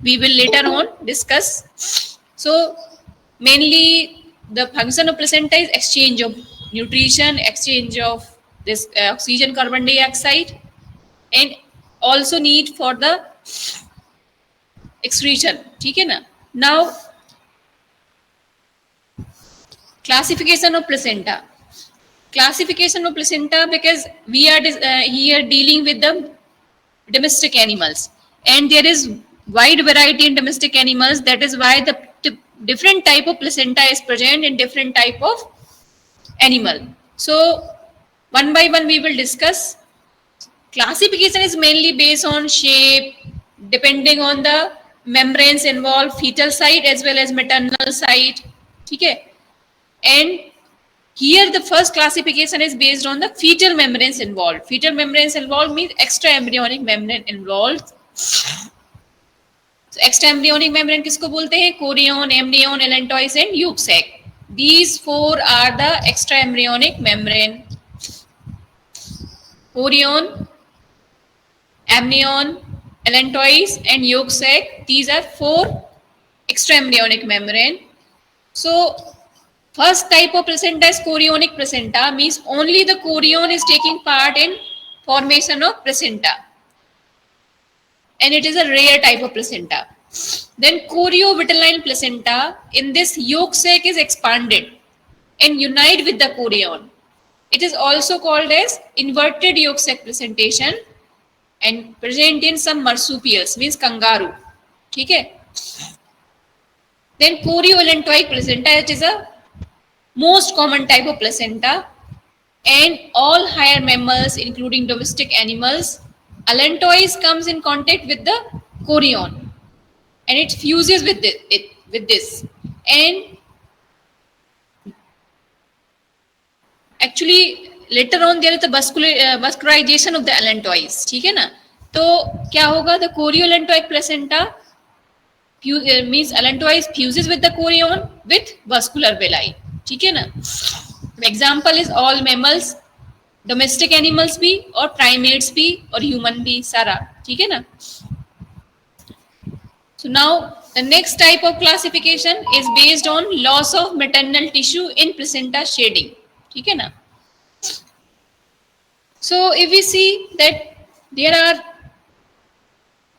we will later on discuss. So mainly the function of placenta is exchange of nutrition, exchange of this oxygen, carbon dioxide, and also need for the excretion. ठीक है ना? Now classification of placenta. Classification of placenta, because we are here dealing with the domestic animals, and there is wide variety in domestic animals. That is why the different type of placenta is present in different type of animal. So one by one we will discuss. Classification is mainly based on shape, depending on the membranes involved, fetal side as well as maternal side. Okay, and here the first classification is based on the fetal membranes involved. Fetal membranes involved means extra embryonic membrane involved. So extra embryonic membrane किसको बोलते हैं? Chorion, amnion, allantois and yolk sac. These four are the extra embryonic membrane. Chorion, amnion, allantois and yolk sac. These are four extra embryonic membrane. So first type of placenta is chorionic placenta, means only the chorion is taking part in formation of placenta, and it is a rare type of placenta. Then choriovitelline placenta, in this yolk sac is expanded and unite with the chorion. It is also called as inverted yolk sac presentation and present in some marsupials, means kangaroo. ठीक है? Then chorioallantoic placenta, it is a most common type of placenta, and all higher mammals including domestic animals, allantois comes in contact with the chorion and it fuses with this, and actually later on there is the vascularization of the allantois. ठीक है ना? तो क्या होगा? The chorioallantoic placenta means allantois fuses with the chorion with vascular villi. ठीक है ना? Example is all mammals, domestic animals भी और प्राइमेट्स भी और ह्यूमन भी, सारा. ठीक है ना? So now the next type of classification is based on loss of maternal tissue in placenta shedding. ठीक है ना? So if we see that there are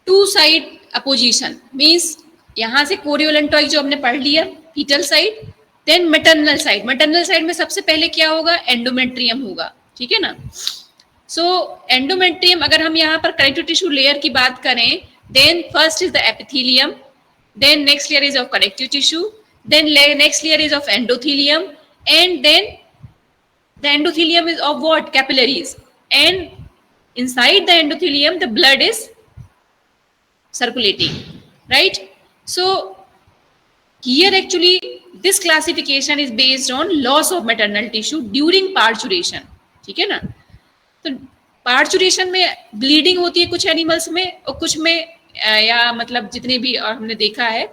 two side apposition, means यहां से कोरियोलेंटॉइक जो हमने पढ़ लिया, fetal side, then maternal side. Maternal side में सबसे पहले क्या होगा? एंडोमेट्रियम होगा. ठीक है ना? सो एंडोमेट्रियम, अगर हम यहाँ पर कनेक्टिव टिश्यू लेयर की बात करें, then first is the epithelium, then next layer is of connective tissue, then next layer is of endothelium, and then the endothelium is of what? Capillaries, and inside the endothelium the blood is circulating, right? So here actually this classification is based on loss of maternal tissue during parturition. ठीक है ना? तो parturition में bleeding होती है कुछ animals में, और कुछ में या मतलब जितने भी हमने देखा है,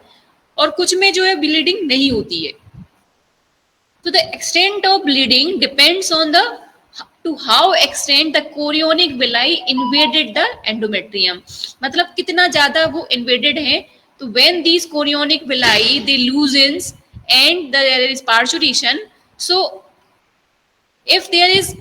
और कुछ में जो है bleeding नहीं होती है. तो the extent of bleeding depends on the to how extent the chorionic villi invaded the endometrium. मतलब कितना ज्यादा वो invaded है. तो when these chorionic villi they loosens and there is parturition, so if there is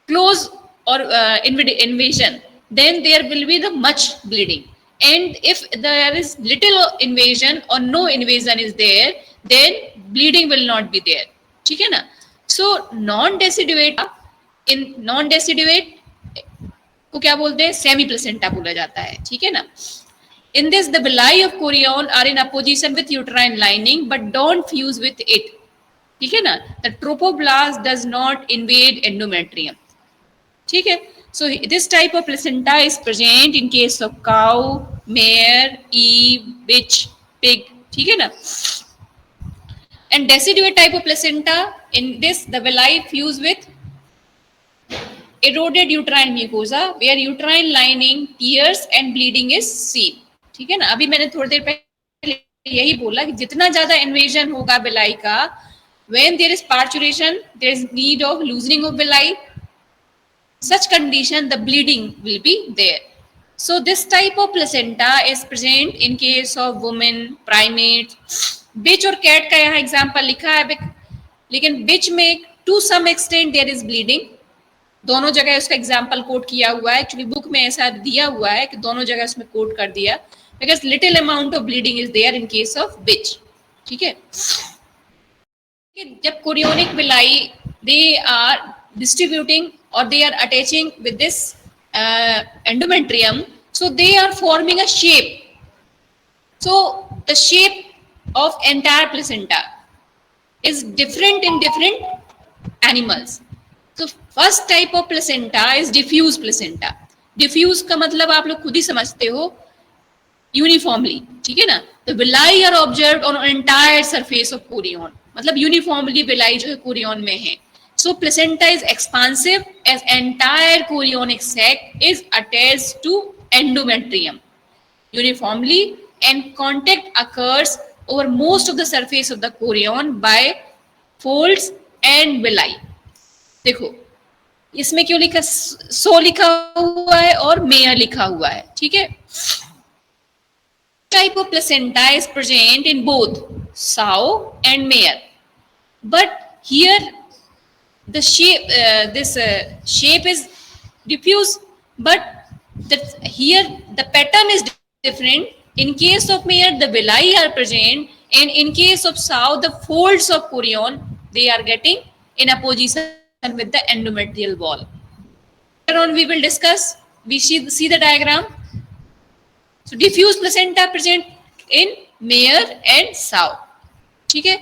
close or invasion, then there will be the much bleeding, and if there is little invasion or no invasion is there, then bleeding will not be there. ठीक है ना? So non-deciduate, in non deciduate को क्या बोलते हैं? Semi placenta बोला जाता है. ठीक है ना? इन this the villi of chorion are in opposition with uterine lining but don't fuse with it. ठीक है ना? The trophoblast does not invade endometrium. ठीक है? So this type of placenta is present in case of cow, mare, eve, bitch, pig. ठीक है ना? And deciduate type of placenta, in this the villi fuse with eroded uterine mucosa where uterine lining tears and bleeding is seen. ठीक है ना? अभी मैंने थोड़ी देर पहले यही बोला कि जितना ज्यादा इन्वेजन होगा villi का, when there is parturition there is need of loosening of villi. Such condition the bleeding will be there. So this type of placenta is present in case of women, primates, bitch और cat का यहाँ example लिखा है, लेकिन bitch में to some extent there is bleeding. दोनों जगह उसका एग्जाम्पल कोट किया हुआ है, एक्चुअली बुक में ऐसा दिया हुआ है कि दोनों जगह उसमें कोट कर दिया, because little amount of bleeding is there in case of bitch. ठीक है, जब chorionic villi they are distributing और they are attaching with this endometrium, so they are forming a shape. So the shape of entire placenta is different in different animals. So first type of placenta is diffuse placenta. Diffuse का मतलब आप लोग खुद ही समझते हो, uniformly. ठीक है ना, तो villi are observed on entire surface of chorion, मतलब यूनिफॉर्मली विलाई जो है कोरियन में है. So placenta is expansive as entire chorionic sac is attached to endometrium uniformly, and contact occurs over most of the surface of the chorion by folds and villi. देखो इसमें क्यों लिखा, सो लिखा हुआ है और मेयर लिखा हुआ है. ठीक है, type of placenta is present in both sow and mare, but here the shape shape is diffuse, but here the pattern is different. In case of mare the villi are present, and in case of sow the folds of chorion they are getting in a position with the endometrial wall. Later on we will discuss, we see the diagram. So diffuse placenta present in mare and sow. ठीक है,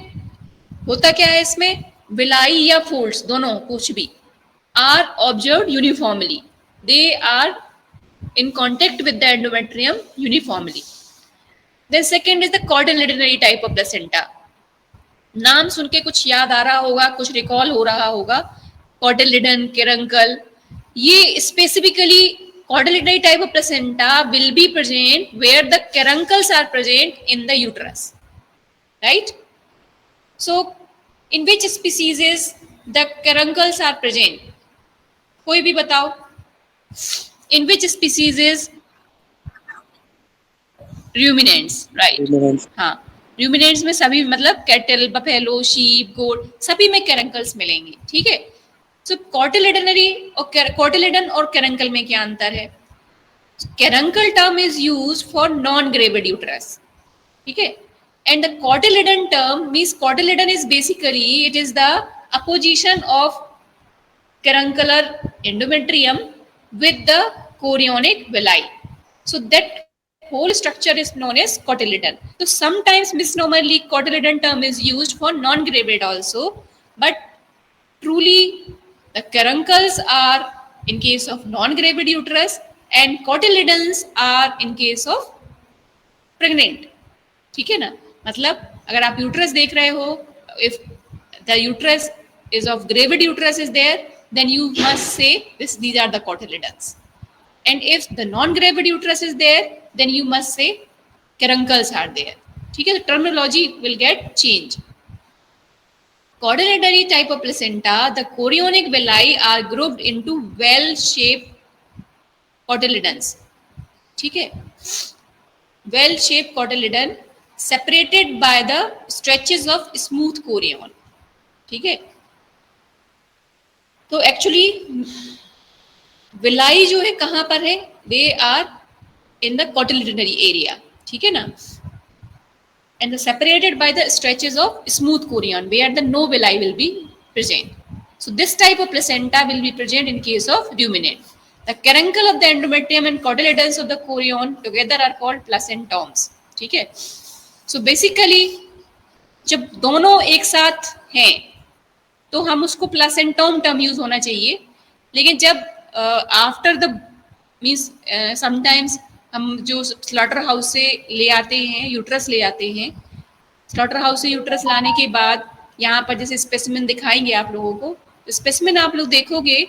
होता क्या है इसमें, villi या folds दोनों कुछ भी are observed uniformly, they are in contact with the endometrium uniformly. Then second is the cotyledonary type of placenta. नाम सुन के कुछ याद आ रहा होगा, कुछ रिकॉल हो रहा होगा, cotyledon, caruncle. ये specifically cotyledonary type of placenta will be present where the caruncles are present in the uterus, right? So in which species is the caruncles are present? कोई भी बताओ. In which species is ruminants, right? Ruminants. हाँ, ruminants में सभी मतलब cattle, buffalo, sheep, गोट सभी में कैरंकल्स मिलेंगे. ठीक है, सो कॉटिलेडनरी और कॉटिलेडन और कैरंकल में क्या अंतर है? Caruncle term is used for non gravid uterus. ठीक है, and the cotyledon term means cotyledon is basically it is the apposition of caruncular endometrium with the chorionic villi. So that whole structure is known as cotyledon. So sometimes misnomerly cotyledon term is used for non-gravid also, but truly the caruncles are in case of non-gravid uterus and cotyledons are in case of pregnant. ठीक है ना, मतलब अगर आप uterus देख रहे हो, if the uterus is of gravid uterus is there, then you must say these are the cotyledons, and if the non-gravid uterus is there, then you must say caruncles are there. ठीक है, the terminology will get changed. Cotyledonary type of placenta, the chorionic villi are grouped into well-shaped cotyledons. ठीक है, well-shaped cotyledon separated by the stretches of smooth chorion. ठीक है, तो actually villi जो है कहाँ पर है, they are in the cotyledonary area. ठीक है ना, and separated by the stretches of smooth chorion where the no villi will be present. So this type of placenta will be present in case of ruminant. The caruncle of the endometrium and cotyledons of the chorion together are called placentomes. ठीक है, so basically जब दोनों एक साथ हैं तो हम उसको प्लेसेंटोम टर्म यूज होना चाहिए, लेकिन जब आफ्टर द मीन्स समटाइम्स हम जो स्लॉटर हाउस से ले आते हैं, यूट्रस ले आते हैं, स्लॉटर हाउस से यूट्रस लाने के बाद यहाँ पर जैसे स्पेसिमेन दिखाएंगे आप लोगों को, स्पेसिमेन आप लोग देखोगे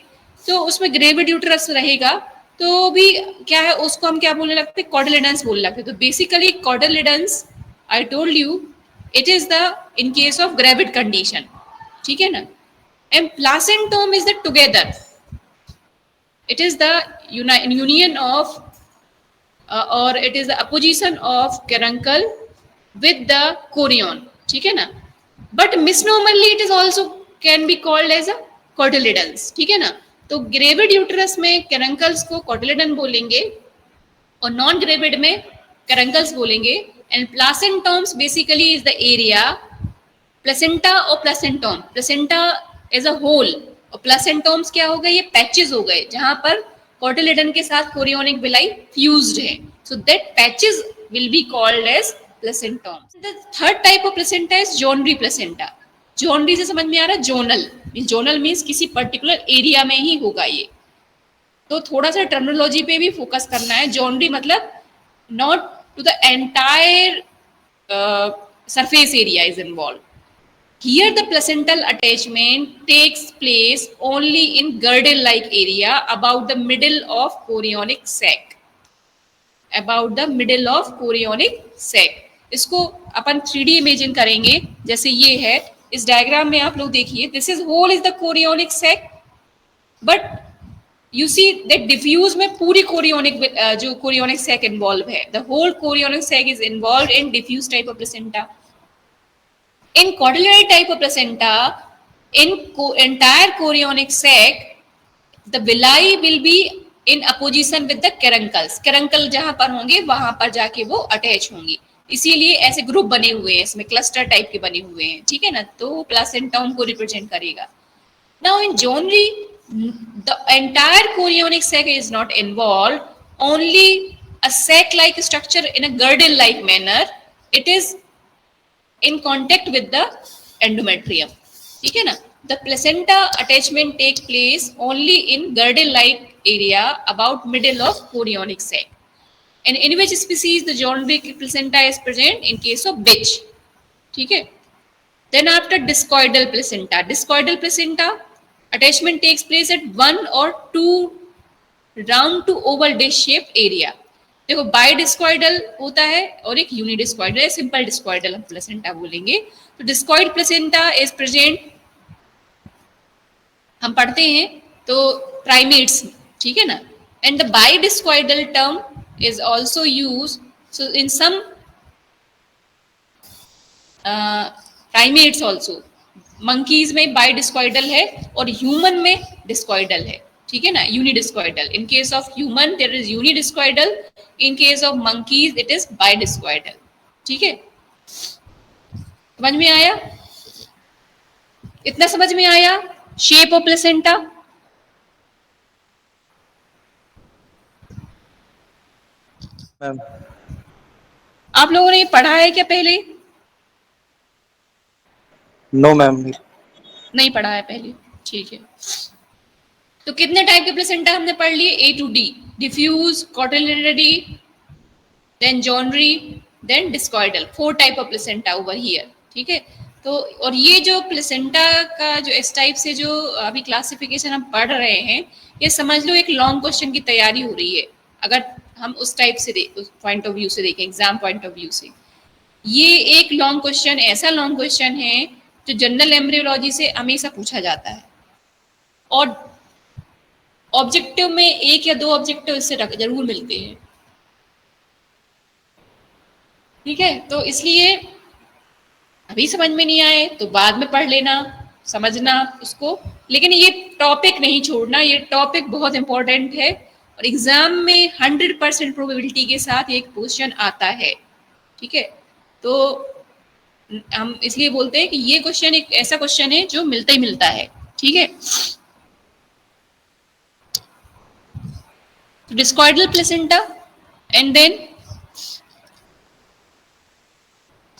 तो उसमें ग्रेविड यूट्रस रहेगा, तो भी क्या है उसको हम क्या बोलने लगते हैं, कॉटिलेडन्स बोलने लगते हैं. तो basically cotyledons I told you it is the in case of gravid condition. ठीक है ना, and placentum is the together, it is the union of और it is the apposition of caruncle with the chorion, ठीक है ना. But misnomerly it is also can be called as a cotyledons, ठीक है ना. तो ग्रेविड यूट्रस में कैरंकल्स को कॉटिलिडन बोलेंगे और नॉन ग्रेविड में कैरंकल्स बोलेंगे. And placentomes basically is the area, placenta और placentome, placenta as a whole और प्लेसेंटोम्स क्या हो गए, ये पैचेस हो गए जहां पर कॉटिलिडन के साथ कोरियोनिक विलाई फ्यूज्ड है. So that patches will be called as placentomes. The third type of placenta is zonary placenta. Zonary से समझ में आ रहा है, जोनल, जोनल मीन्स किसी पर्टिकुलर एरिया में ही होगा ये. तो थोड़ा सा टर्मिनोलॉजी पे भी फोकस करना है. जोनरी मतलब not to the entire surface area is involved. Here the placental attachment takes place only in girdle-like area about the middle of chorionic sac. About the middle of chorionic sac. इसको अपन 3D imagine करेंगे. जैसे ये है, इस diagram में आप लोग देखिए, this is whole is the chorionic sac, but you see that diffuse में पूरी कोरियोनिक जो कोरियोनिक सैक इन्वॉल्व है. The whole chorionic sac is involve in diffuse type of placenta. In cotyledonary type of placenta, in entire chorionic sac, the villi will be in opposition with the caruncles. Caruncle जहां पर होंगे वहां पर जाके वो attach होंगी. इसीलिए ऐसे ग्रुप बने हुए हैं, इसमें क्लस्टर टाइप के बने हुए हैं, ठीक है ना. तो प्लासेंटोम को रिप्रेजेंट करेगा. Now in Johnry, the entire chorionic sac is not involved. Only a sac-like structure in a girdle-like manner. It is in contact with the endometrium, ठीक है ना. The placenta attachment take place only in girdle-like area about middle of chorionic sac. And in which species the joined placenta is present? In case of bitch, ठीक है. Then after discoidal placenta, discoidal placenta attachment takes place at one or two round to oval dish shaped area. देखो बाइडिस्कॉइडल होता है और एक यूनिडिस्कॉइडल है. Simple discoidal हम placenta बोलेंगे. तो डिस्कॉइड प्लेसेंटा इज प्रेजेंट, हम पढ़ते हैं तो प्राइमेट्स, ठीक है ना. And the bidiscoidal term is also used so in some primates also. Monkeys में बाइडिस्कॉइडल है और ह्यूमन में डिस्कॉइडल है, ठीक है ना, unidiscoidal. In case of human there is unidiscoidal, in case of monkeys it is bidiscoidal, ठीक है. समझ में आया? इतना समझ में आया शेप ऑफ प्लेसेंटा? मैम आप लोगों ने पढ़ा है क्या पहले? नो मैम, नहीं पढ़ा है पहले, ठीक है. तो कितने टाइप के प्लेसेंटा हमने पढ़ लिए? A to D. Diffuse, cotyledonary, then zonary, then discoidal. 4 type of placenta over here, ठीक है. तो और ये जो प्लेसेंटा का जो इस टाइप से जो अभी क्लासिफिकेशन हम पढ़ रहे हैं, ये समझ लो एक लॉन्ग क्वेश्चन की तैयारी हो रही है. अगर हम उस टाइप से उस पॉइंट ऑफ व्यू से देखें, एग्जाम पॉइंट ऑफ व्यू से, ये एक लॉन्ग क्वेश्चन, ऐसा लॉन्ग क्वेश्चन है जो जनरल एम्ब्रियोलॉजी से हमेशा पूछा जाता है. और ऑब्जेक्टिव में 1 या 2 ऑब्जेक्टिव इससे जरूर मिलते हैं, ठीक है. तो इसलिए अभी समझ में नहीं आए तो बाद में पढ़ लेना, समझना उसको. लेकिन ये टॉपिक नहीं छोड़ना, ये टॉपिक बहुत इंपॉर्टेंट है और एग्जाम में 100% प्रोबेबिलिटी के साथ एक क्वेश्चन आता है, ठीक है. तो हम इसलिए बोलते हैं कि ये क्वेश्चन एक ऐसा क्वेश्चन है जो मिलता ही मिलता है, ठीक है. Discoidal placenta and then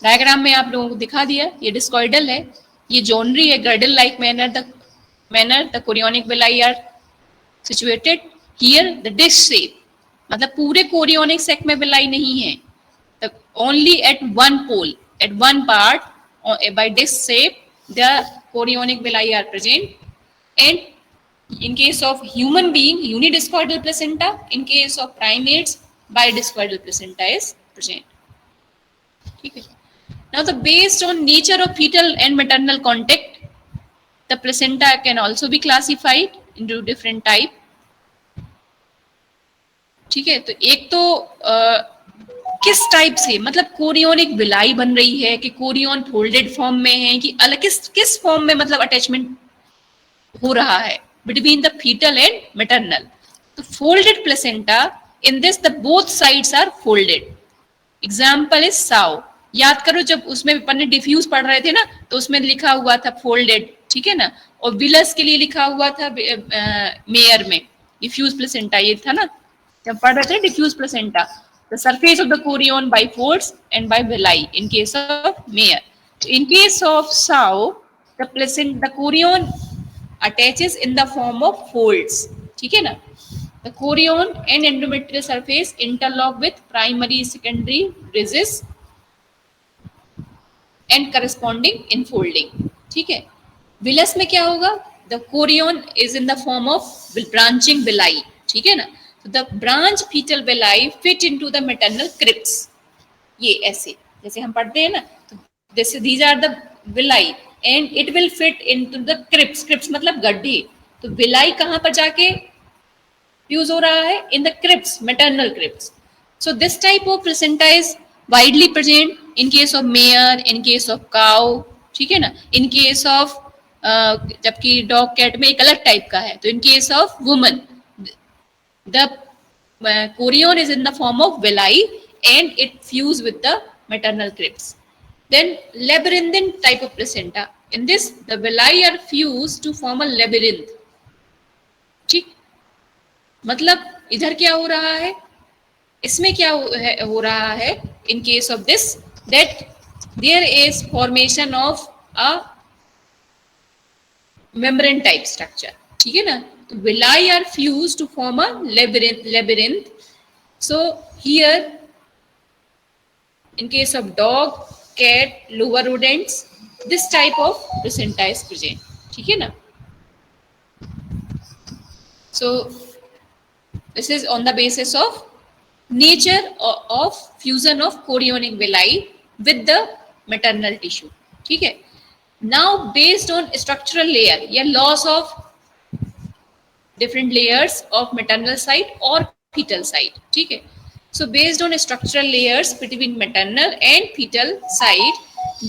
diagram में आप लोगों को दिखा दिया, ये डिस्कॉइडल है, ये जोनरी है. Girdle like manner the chorionic villi are situated here. The dish shape मतलब पूरे कोरियोनिक सेक में विलाई नहीं है, the only at one pole, at one part by dish shape the chorionic villi are present. And in case of human being unidiscoidal placenta, in case of primates bidiscoidal placenta is present, ठीक है. Now the based on nature of fetal and maternal contact, the placenta can also be classified into different type, ठीक है, तो एक तो किस type से, मतलब कोरियन एक विलाई बन रही है कि कोरियन फोल्डेड फॉर्म में है कि अलग, किस फॉर्म में मतलब अटैचमेंट हो रहा है between the fetal and maternal. तो folded placenta, in this the both sides are folded. Example is sow. याद करो जब उसमें अपन ने डिफ्यूज पढ़ रहे थे ना, तो उसमें लिखा हुआ था फोल्डेड, ठीक है ना, और विलस के लिए लिखा हुआ था मेयर में डिफ्यूज प्लेसेंटा, ये था ना जब पढ़ रहे थे diffuse placenta, the surface of the chorion by folds and by villi in case of mare. In case of sow the placenta the chorion attaches in the form of folds, ठीक है ना। The chorion and endometrial surface interlock with primary secondary ridges and corresponding infolding, ठीक है। Villous में क्या होगा, the chorion is in the form of branching villi, ठीक है ना। So the branch fetal villi fit into the maternal crypts, ये ऐसे जैसे हम पढ़ते हैं ना, तो these are the villi and it will fit into the crypts, crypts मतलब गड्ढे। तो villi कहाँ पर जाके यूज हो रहा है, in the crypts, maternal crypts. So this type of placenta is widely present in case of mare, in case of cow, ठीक है ना, इन केस ऑफ जबकि डॉग कैट में एक अलग टाइप का है, तो in case of woman the chorion is in the form of villi and it fuse with the maternal crypts. Then labyrinthine type of placenta, in this the villi are fused to form a labyrinth, ठीक। मतलब इधर क्या हो रहा है, इसमें क्या हो रहा है, in case of this that there is formation of a membrane type structure, ठीक है ना। तो villi are fuse to form a labyrinth. So here in case of dog, cat, lower rodents, this type of placenta is present, ठीक है ना। So this is on the basis of nature of fusion of chorionic villi with the maternal tissue, ठीक है। Now based on structural layer या loss of different layers of maternal side or fetal side, ठीक है। So based on structural layers between maternal and fetal side,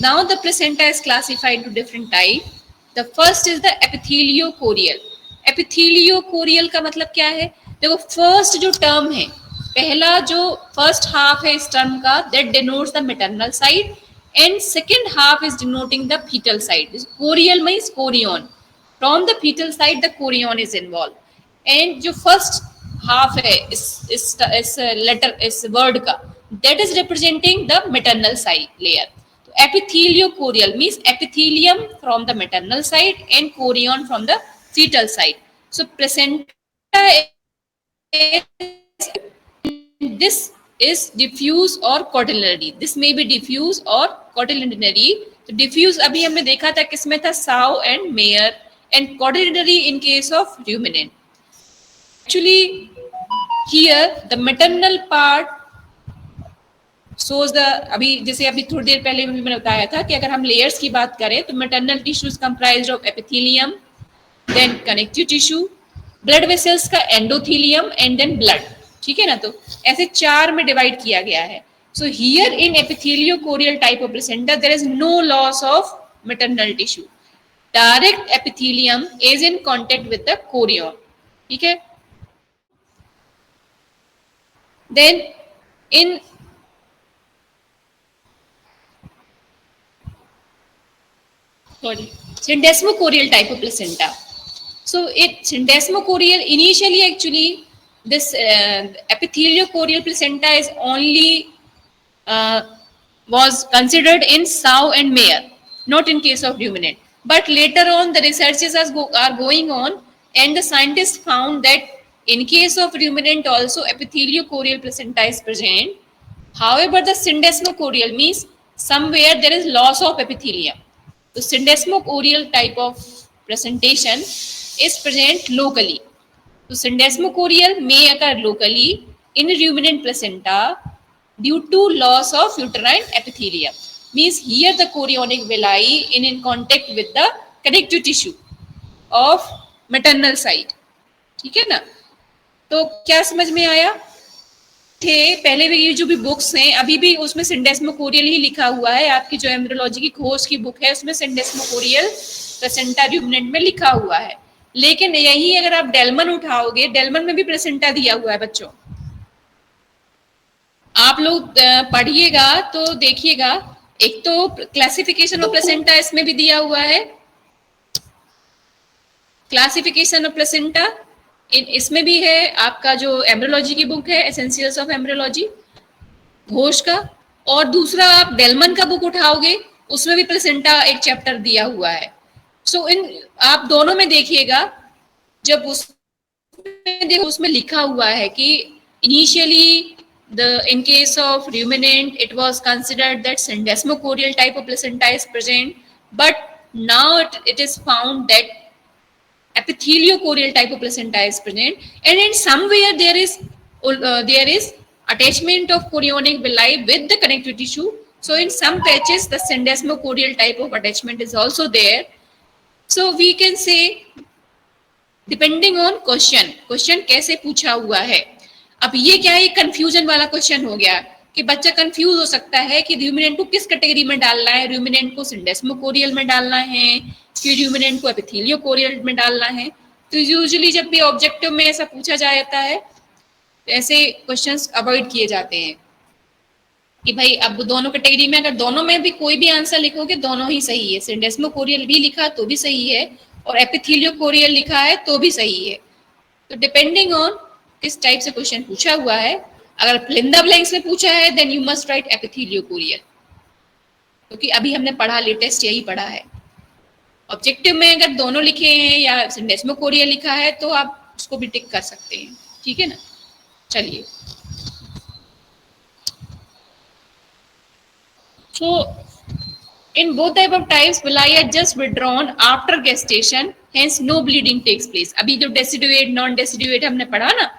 now the placenta is classified into different type. The first is the epitheliochorial. epitheliochorial का मतलब क्या है, देखो first जो term है, पहला जो फर्स्ट हाफ है इस टर्म का, that denotes the maternal side and second half is denoting the fetal side. Chorial means chorion. From the fetal side the chorion is involved and जो फर्स्ट हाफ है इस letter इस word का, that is representing the maternal side layer. तो epitheliochorial means epithelium from the maternal side and chorion from the fetal side. So placenta is, this is diffuse or cotyledonary. This may be diffuse or cotyledonary. तो diffuse अभी हमने देखा था किसमें था, sow and mare, and cotyledonary in case of ruminant. Actually here the maternal part shows the, अभी जैसे अभी थोड़ी देर पहले मैंने बताया था कि अगर हम लेयर्स की बात करें तो maternal tissue is comprised of epithelium, then connective tissue, blood vessels का endothelium and then blood, ठीक है ना। तो ऐसे चार में डिवाइड किया गया है। So here in epitheliochorial type of placenta there is no loss of maternal tissue. Direct epithelium is in contact with the chorion, ठीक है। Then in syndesmochorial type of placenta. So it syndesmochorial initially actually this epitheliochorial placenta is only was considered in sow and mare, not in case of ruminant. But later on the researches are going on and the scientists found that in case of ruminant also epitheliochorial placenta is present. However, the syndesmochorial means somewhere there is loss of epithelium. The syndesmochorial type of presentation is present locally. So syndesmochorial may occur locally in ruminant placenta due to loss of uterine epithelium. Means here the chorionic villi in contact with the connective tissue of maternal side, ठीक है ना। तो क्या समझ में आया, थे पहले भी, ये जो भी बुक्स हैं अभी भी उसमें सिंडेस्मोकोरियल ही लिखा हुआ है। आपकी जो एम्ब्रियोलॉजी की खोज की बुक है उसमें सिंडेस्मोकोरियल प्लेसेंटा रुमिनेंट में लिखा हुआ है। लेकिन यही अगर आप डेल्मन उठाओगे, डेल्मन में भी प्लेसेंटा दिया हुआ है बच्चों। आप लोग पढ़िएगा तो देखिएगा, एक तो क्लासिफिकेशन ऑफ प्लेसेंटा इसमें भी दिया हुआ है, क्लासिफिकेशन ऑफ प्लेसेंटा इसमें भी है। आपका जो एम्ब्रियोलॉजी की बुक है एसेंशियल्स ऑफ एम्ब्रियोलॉजी घोष का, और दूसरा आप डेल्मन का बुक उठाओगे उसमें भी प्लेसेंटा एक चैप्टर दिया हुआ है। सो इन आप दोनों में देखिएगा, जब उसमें देखो उसमें लिखा हुआ है कि initially in case of ruminant it was considered that syndesmocordial type of placenta is present, but now it is found that epitheliocordial type of placenta is present, and in somewhere there is attachment of chorionic villi with the connective tissue. So in some patches the syndesmocordial type of attachment is also there. So we can say depending on question कैसे पूछा हुआ है। अब ये क्या है, confusion वाला question हो गया कि बच्चा कंफ्यूज हो सकता है कि रूमिनेंट को किस कैटेगरी में डालना है, रूमिनेंट को सिंडेस्मोकोरियल में डालना है कि रूमिनेंट को एपिथेलियोकोरियल में डालना है। तो यूजुअली जब भी ऑब्जेक्टिव में ऐसा पूछा जाता है तो ऐसे क्वेश्चंस अवॉइड किए जाते हैं कि भाई अब दोनों कैटेगरी में अगर दोनों में भी कोई भी आंसर लिखोगे दोनों ही सही है, सिंडेस्मोकोरियल भी लिखा तो भी सही है और एपिथेलियोकोरियल लिखा है तो भी सही है। तो डिपेंडिंग ऑन किस टाइप से क्वेश्चन पूछा हुआ है, अगर फिल इन द ब्लैंक्स में पूछा है then you must write epitheliochorial, क्योंकि अभी हमने पढ़ा लेटेस्ट यही पढ़ा है। ऑब्जेक्टिव में अगर दोनों लिखे हैं या सिंडेस्मोकोरियल लिखा है तो आप उसको भी टिक कर सकते हैं, ठीक है ना। चलिए, so in both type of types villi are just withdrawn after gestation, hence no bleeding takes place। अभी जो deciduate non deciduate हमने पढ़ा ना,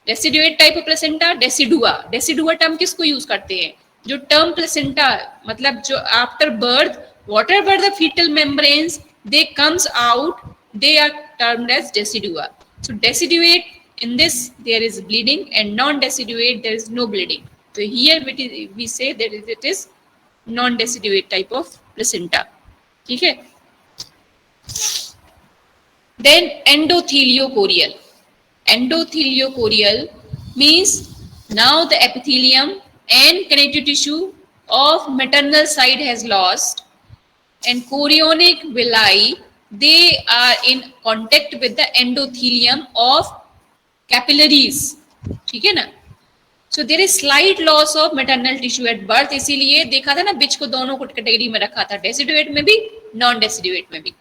deciduate type of placenta, decidua term किसको यूज करते हैं, जो टर्म प्लेसेंटा मतलब जो after birth whatever the fetal membranes they comes out they are termed as decidua। so deciduate in this there is bleeding and non deciduate there is no bleeding। so here we say that it is non deciduate type of placenta, ठीक है। then endotheliocorial means now the epithelium and connective tissue of maternal side has lost and chorionic villi they are in contact with the endothelium of capillaries, ठीक है ना। so there is slight loss of maternal tissue at birth, इसीलिए देखा था ना बिच को दोनों को कैटेगरी में रखा था, deciduate में भी non deciduate में भी,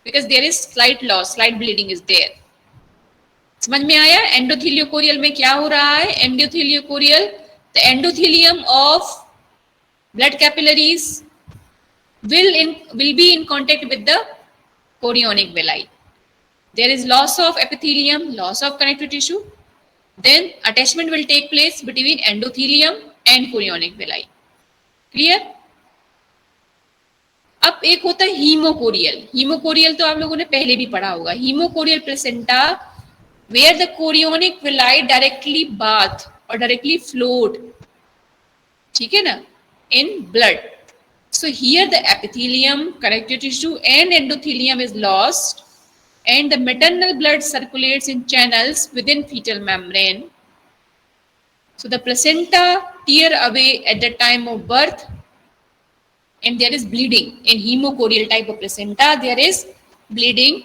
because there is slight loss, slight bleeding is there। समझ में आया। एंडोथेलियोकोरियल में क्या हो रहा है, एंडोथेलियोकोरियल the endothelium of blood capillaries will be in contact with the chorionic villi, there is loss of epithelium, loss of connective tissue, then attachment will take place between endothelium and chorionic villi, clear। अब एक होता है haemochorial तो आप लोगों ने पहले भी पढ़ा होगा। Haemochorial placenta where the chorionic villi directly bath or directly float, ठीक है ना, in blood। so here the epithelium, connective tissue and endothelium is lost and the maternal blood circulates in channels within fetal membrane। so the placenta tear away at the time of birth and there is bleeding। in hemochorial type of placenta there is bleeding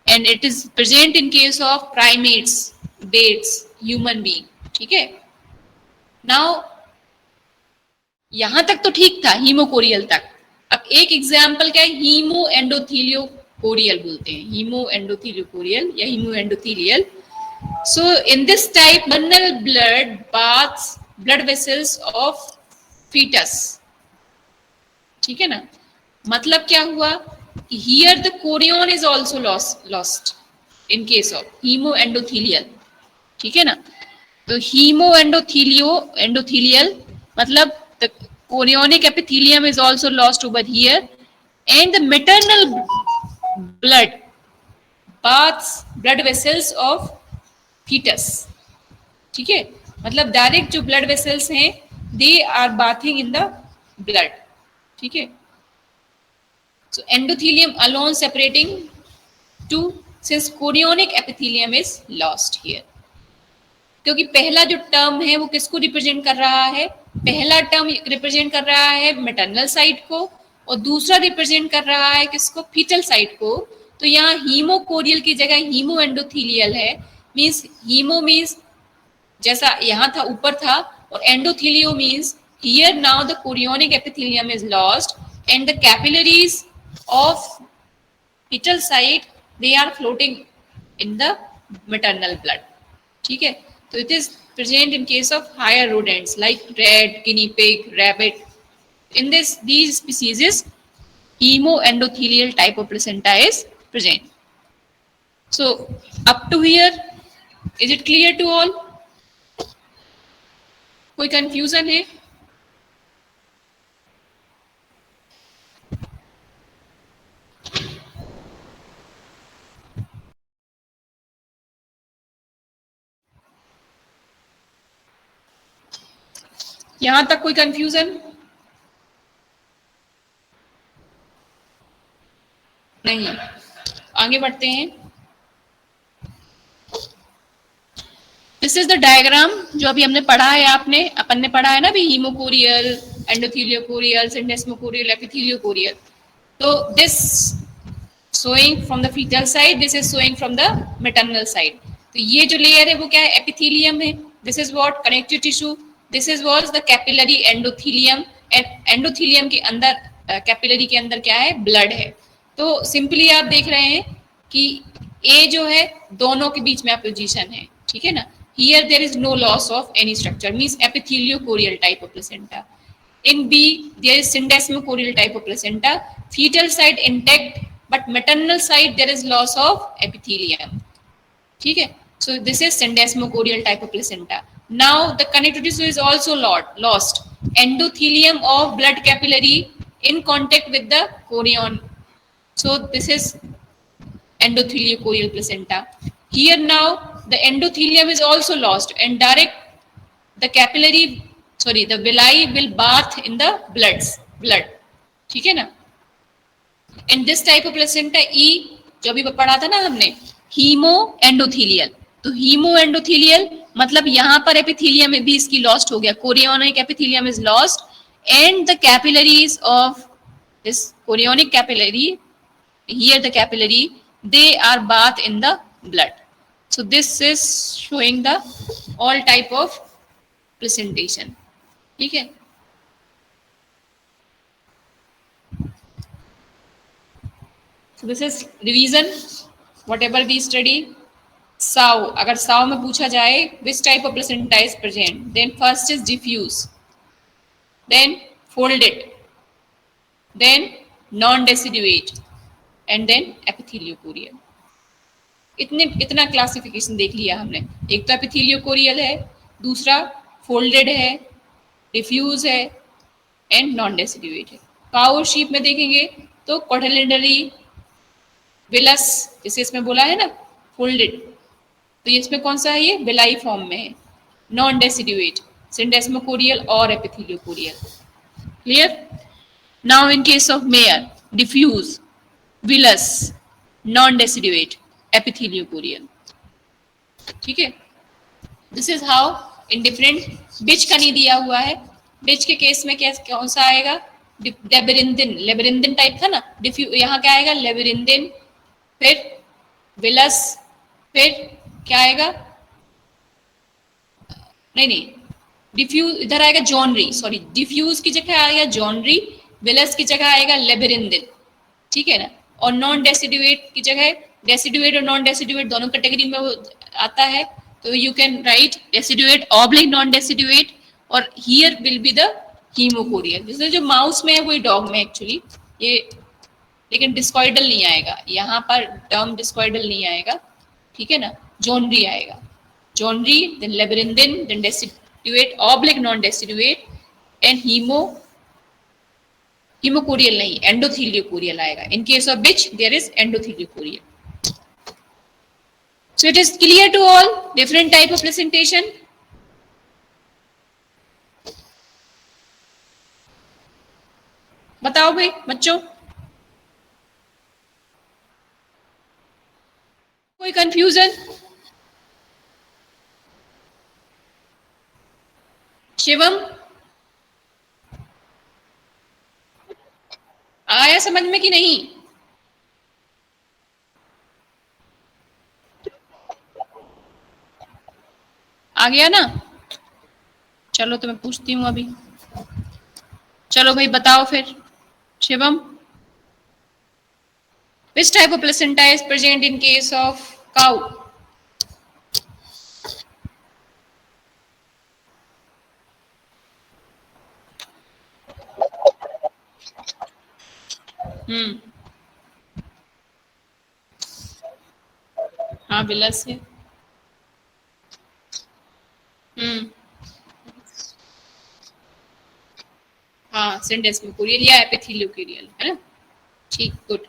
and it is present in case of primates, bates, human being, ठीक है। now यहां तक तो ठीक था haemochorial तक। अब एक एग्जाम्पल क्या है, हीमो एंडोथेलियोकोरियल बोलते हैं, हीमो एंडोथेलियोकोरियल या haemo endothelial. So in this type maternal blood baths blood vessels of fetus, ठीक है ना। मतलब क्या हुआ कि here the chorion is also lost in case of haemo endothelial, ठीक है ना। तो हीमो एंडोथेलियल मतलब the chorionic epithelium is also lost over here and the maternal blood baths blood vessels of fetus, ठीक है। मतलब डायरेक्ट जो blood vessels हैं they are bathing in the blood, ठीक है। So endothelium alone separating two, since chorionic epithelium is lost here. क्योंकि पहला जो टर्म है वो किसको रिप्रेजेंट कर रहा है, पहला टर्म रिप्रेजेंट कर रहा है मैटरनल साइड को और दूसरा रिप्रेजेंट कर रहा है किसको, फीटल साइड को। तो यहाँ हीमोकोरियल की जगह हीमो एंडोथीलियल है, मींस हीमो मींस जैसा यहाँ था ऊपर था, और endothelio means here now the chorionic epithelium is lost and the capillaries of fetal side they are floating in the maternal blood, ठीक है। तो it is present in case of higher rodents like rat, guinea pig, rabbit. In these species hemoendothelial type of placenta is present. So up to here is it clear to all? कोई confusion है? यहां तक कोई confusion नहीं? आगे बढ़ते हैं। This is the diagram जो अभी हमने पढ़ा है, अपन ने पढ़ा है ना अभी, हीमोकोरियल, एंडोथेलियोकोरियल, सिंडेस्मोकोरियल, एपिथेलियोकोरियल। तो this showing from the fetal side, this is showing from the maternal side. तो ये जो लेयर है वो क्या है, एपिथेलियम है। This is what connective tissue, this is was the capillary endothelium. Endothelium के अंदर, कैपिलरी के अंदर क्या है, ब्लड है। तो सिंपली आप देख रहे हैं कि ए जो है दोनों के बीच में अपोजिशन है, ठीक है ना। Here there is no loss of any structure, means epitheliochorial type of placenta. In B, there is syndesmocordial type of placenta, fetal side intact, but maternal side there is loss of epithelium. ठीक है, so this is syndesmocordial type of placenta. Now the connective tissue is also lost. Endothelium of blood capillary in contact with the chorion. So this is endotheliocorial placenta. Here now the endothelium is also lost and direct the capillary, the villi will bath in the blood, ठीक है ना। In this type of placenta E जो अभी पढ़ा था ना हमने, haemo endothelial. तो हीमो एंडोथीलियल मतलब यहाँ पर एपिथेलियम भी इसकी लॉस्ट हो गया, chorionic epithelium is lost and the capillaries of this chorionic capillary, here the capillary, they are bath in the blood. So this is showing the all type of presentation, ठीक है। So this is revision whatever we study. Sao, अगर साव में पूछा जाए which type of placenta is present, then first is diffuse, then folded, then non-deciduate and then epitheliocoreal. इतना classification देख लिया हमने। एक तो एपिथेलियोकोरियल है, दूसरा फोल्डेड है, डिफ्यूज है एंड नॉन डेसिडुएट है। काउ और शीप में देखेंगे तो क्वाड्रिलेटरली, विलस जैसे इसमें बोला है ना फोल्डेड, तो ये इसमें कौन सा है, ये विलाई फॉर्म में है। नॉन डेसिडुएट सिंडेस्मोकोरियल और epitheliochorial. Clear? Now in case of mare, diffuse, villus, non deciduate, epitheliochorial, ठीक है। This is how in different. Bitch का नहीं दिया हुआ है, बिच के केस में कौन सा आएगा, लेबरिंदिन, लेबरिंदिन टाइप था ना, यहाँ क्या आएगा, लेबरिंदिन, फिर विलस, फिर क्या आएगा, नहीं डिफ्यूज, इधर आएगा जॉनरी, सॉरी डिफ्यूज की जगह आएगा जॉनरी, विलस की जगह आएगा लेबरिंदिन, ठीक है ना। और नॉन डेसिडुएट की जगह, डेसिडुएट और नॉन डेसिडुएट दोनों कैटेगरी में आता है, तो you can write deciduate oblique non deciduate, और here will be the hemochorial. जैसे जो माउस में है वही डॉग में एक्चुअली ये, लेकिन डिस्कॉइडल नहीं आएगा यहाँ पर, टर्म डिस्कॉइडल नहीं आएगा, ठीक है ना। जॉनरी आएगा, zonary, then labyrinthine, then deciduate oblique non deciduate and hemochorial नहीं, एंडोथेलियोकोरियल आएगा। In case of bitch there is endotheliochorial. So it is clear to all different type of presentation. बताओ भाई बच्चों, कोई कंफ्यूजन? शिवम, आया समझ में कि नहीं? आ गया ना? चलो तो मैं पूछती हूँ अभी। चलो भाई बताओ फिर, Shivam, which type of placenta is present in case of cow? हम्म, हाँ विलस है। हम्म, हाँ सिंडेस्मोकोरियल या एपिथेलियोकोरियल है ना। ठीक, गुड।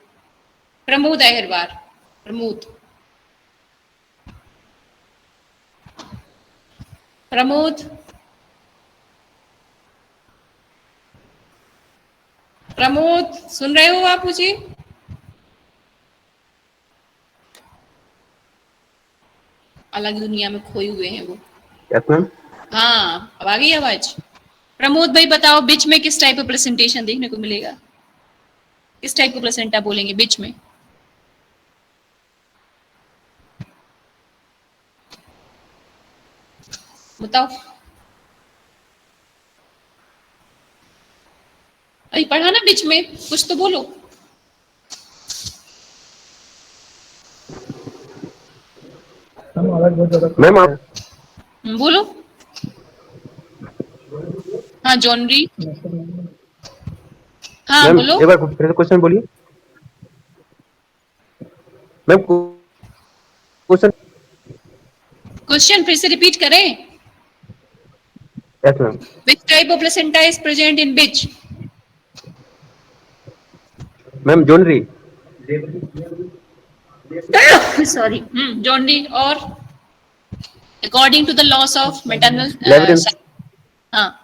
प्रमोद अहिरवार, प्रमोद, प्रमोद, प्रमोद सुन रहे हो आप मुझे? अलग दुनिया में खोए हुए हैं वो। Yes ma'am. हाँ अब आ गई आवाज। प्रमोद भाई बताओ, बीच में किस टाइप ऑफ प्रेजेंटेशन देखने को मिलेगा? किस टाइप का प्लेसेंटा बोलेंगे बीच में? बताओ। अभी पढ़ा ना बीच में, कुछ तो बोलो। मैम आप बोलो। हाँ जॉनरी, हाँ मैम बोलो। एक बार फिर से क्वेश्चन बोलिए मैम। क्वेश्चन। क्वेश्चन फिर से रिपीट करें? Yes ma'am. Which type of placenta is present in bitch? Ma'am zonary. Sorry, zonary. और according to the loss of maternal, labyrinth. हाँ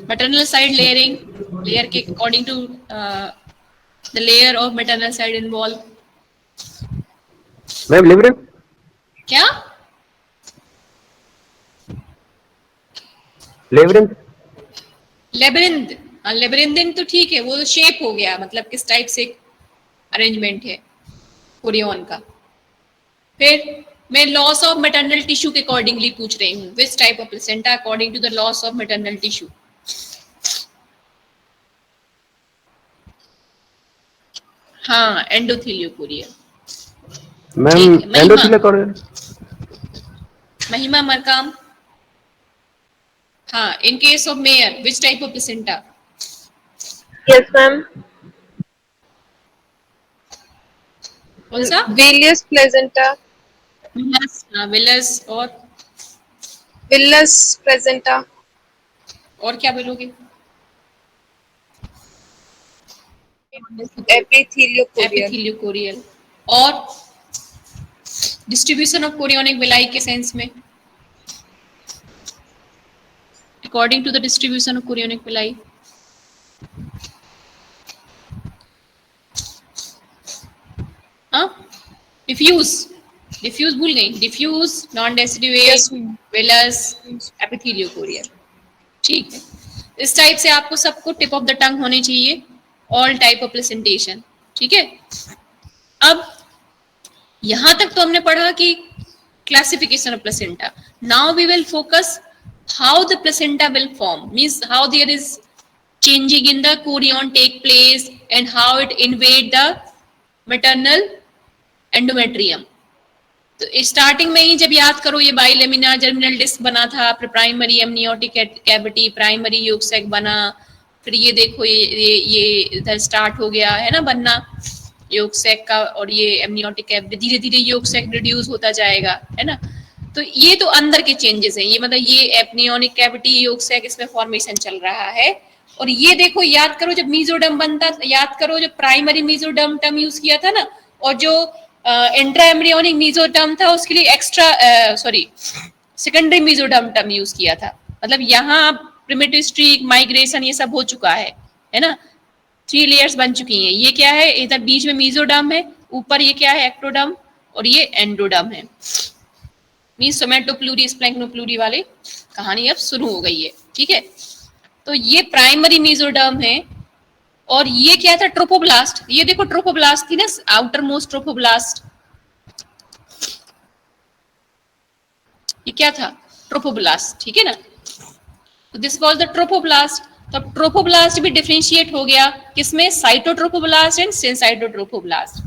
maternal side layering, layer के according to the layer of maternal side involved. Ma'am labyrinth. क्या? Labyrinth. लेबरिंद, लेबरिंदिन तो ठीक है, वो shape हो गया, मतलब किस टाइप से अरेंजमेंट है कोरियन का। फिर मैं लॉस ऑफ मैटरनल टिश्यू के अकॉर्डिंगली पूछ रही हूँ, which type of placenta according to the loss of maternal tissue? हाँ एंडोथेलियोकोरिया। मैम ठीक है, महिमा, एंडोथेलियोकोरियल। महिमा मरकाम। हाँ, इन case of mayor which type of placenta? Yes, ma'am. कौन सा? Villus placenta. विलस, हाँ विलस। Villus placenta. और क्या बोलोगे? Epitheliocoreal. एपिथेलियोकोरियल। और डिस्ट्रीब्यूशन ऑफ कोरियोनिक विलाई के सेंस में, according to the distribution of chorionic villi. हाँ डिफ्यूज, डिफ्यूज भूल गई, diffuse, non deciduate, Yes, ma'am. Villous, epitheliochorial. ठीक है, इस टाइप से आपको सबको टिप ऑफ द टंग होनी चाहिए, ऑल टाइप ऑफ प्रेजेंटेशन। ठीक है, अब यहां तक तो हमने पढ़ा कि classification of placenta. Now we will focus how the placenta will form, means how there is changing in the chorion take place and how it invade the maternal endometrium. तो स्टार्टिंग में ही जब याद करो, ये बाइलेमिना जर्मिनल डिस्क बना था, फिर primary amniotic cavity, primary yolk sac बना, फिर ये देखो ये इधर स्टार्ट हो गया है ना बनना योग सैक का, और ये एमनियोटिक कैविटी धीरे धीरे योग सैक रिड्यूस होता जाएगा, है ना। तो ये तो अंदर के चेंजेस हैं, ये मतलब ये एमनियोटिक कैविटी योग सैक इसमें फॉर्मेशन चल रहा है। और ये देखो याद करो जब मीजोडर्म बनता, याद करो जब प्राइमरी मीजोडर्म टर्म यूज किया था ना, और जो इंट्रा एम्ब्रियोनिक मीजोडर्म था उसके लिए extra secondary mesoderm term use किया था। मतलब यहाँ प्रिमिटिव स्ट्रीक, माइग्रेशन, ये सब हो चुका है ना, 3 लेयर्स बन चुकी हैं। ये क्या है, इधर बीच में मीजोडर्म है, ऊपर ये क्या है, एक्टोडर्म, और ये एंडोडर्म है। मीन्स सोमेटोप्लूरी स्प्लैंक्नोप्लूरी वाली कहानी अब शुरू हो गई है, ठीक है। तो ये प्राइमरी मीजोडर्म है, और ये क्या था, ट्रोपोब्लास्ट। ये देखो ट्रोपोब्लास्ट थी ना, आउटर मोस्ट ट्रोपोब्लास्ट, ये क्या था, ट्रोपोब्लास्ट, ठीक है ना। तो दिस वाज द ट्रोपोब्लास्ट। तो अब ट्रोपोब्लास्ट भी डिफरेंशिएट हो गया किसमें, साइटोट्रोपोब्लास्ट एंड सिनसाइटोट्रोपोब्लास्ट।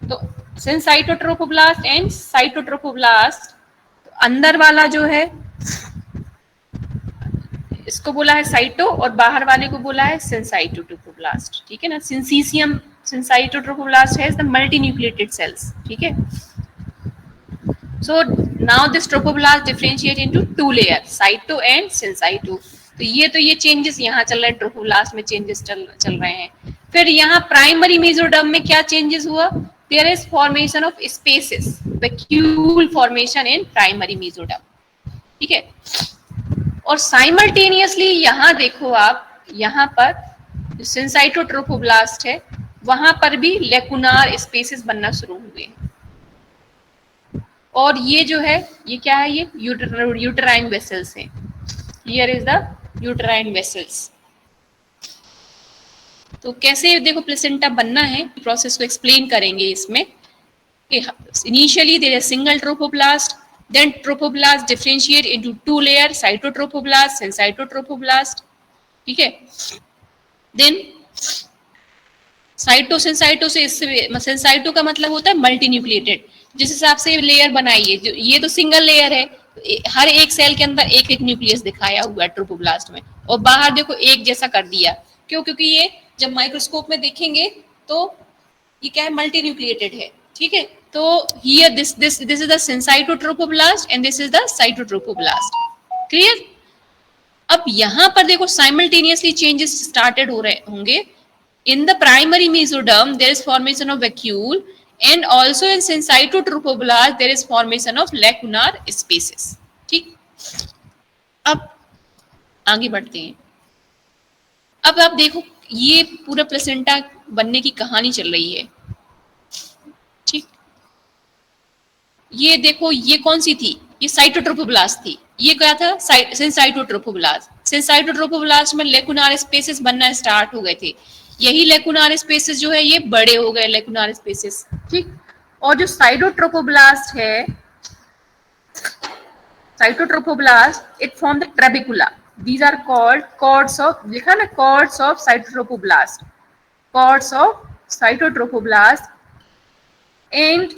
तो सिनसाइटोट्रोपोब्लास्ट एंड साइटोट्रोपोब्लास्ट, तो अंदर वाला जो है इसको बोला है साइटो, और बाहर वाले को बोला है सिनसाइटोट्रोपोब्लास्ट, ठीक है ना। सिंसीसियम सिनसाइटोट्रोपोब्लास्ट हैज द मल्टीन्यूक्लिएटेड सेल्स, ठीक है। So now this trophoblast differentiate into 2 layers, cyto and syncyto। तो ये चेंजेस यहाँ चल रहे हैं, ट्रोफोब्लास्ट में चेंजेस चल रहे हैं। फिर यहाँ प्राइमरी मेसोडर्म में क्या चेंजेस हुआ, there is formation of spaces, vacuole formation in primary mesoderm, ठीक है। और साइमल्टेनियसली यहाँ देखो आप, यहाँ पर सिनसाइटोट्रोफोब्लास्ट है, वहां पर भी लेकुनार स्पेसेस बनना शुरू हुए हैं। और ये जो है, ये क्या है, ये यूटेराइन वेसल्स हैं। Here is the uterine vessels. तो कैसे देखो प्लेसेंटा बनना है, प्रोसेस को एक्सप्लेन करेंगे इसमें। Initially there is single trophoblast, then trophoblast differentiate into 2 layer, cytotrophoblast, syncytiotrophoblast, ठीक है। देन साइटो सिनसाइटो से, सिनसाइटो का मतलब होता है मल्टीन्यूक्लिएटेड, जिस हिसाब से लेयर बनाई है, ये तो सिंगल लेयर है, हर एक सेल के अंदर एक एक न्यूक्लियस दिखाया हुआ है ट्रोपोब्लास्ट में, और बाहर देखो एक जैसा कर दिया। क्यों, क्योंकि ये जब माइक्रोस्कोप में देखेंगे तो ये क्या है, मल्टी न्यूक्लिएटेड है, ठीक है। तो here this is the syncytiotrophoblast and this is the cytotrophoblast, clear. अब यहाँ पर देखो साइमल्टेनियसली चेंजेस स्टार्टेड हो रहे होंगे। In the primary mesoderm, there is formation of vacuole, and also in syncytotrophoblast there is formation of lacunar spaces, ठीक। अब आगे बढ़ते हैं। अब आप देखो ये पूरा प्लेसेंटा बनने की कहानी चल रही है, ठीक। ये देखो ये कौन सी थी, ये साइटोट्रोफोब्लास्ट थी। ये क्या था, सिनसाइटोट्रोफोब्लास्ट। सिनसाइटोट्रोफोब्लास्ट में लेकुनार स्पेसेस बनना स्टार्ट हो गए थे। यही लेकुनार स्पेसेस जो है ये बड़े हो गए लेकुनार स्पेसेस, ठीक। और जो साइटोट्रोफोब्लास्ट है, cytotrophoblast it form the trabecula, these are called cords of, लिखा ना, cords of cytotrophoblast, cords of cytotrophoblast, and